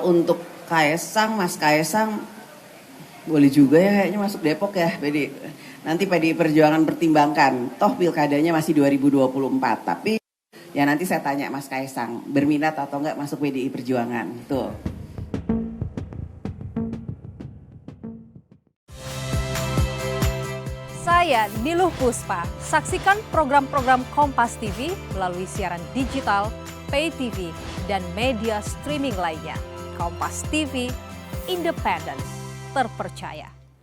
Untuk Kaesang, Mas Kaesang boleh juga ya kayaknya masuk Depok ya. Nanti PDI Perjuangan pertimbangkan. Toh pilkadanya masih 2024. Tapi ya nanti saya tanya Mas Kaesang, berminat atau enggak masuk PDI Perjuangan. Tuh. Saya Niluh Puspa. Saksikan program-program Kompas TV melalui siaran digital, pay TV, dan media streaming lainnya. Kompas TV, independen, terpercaya.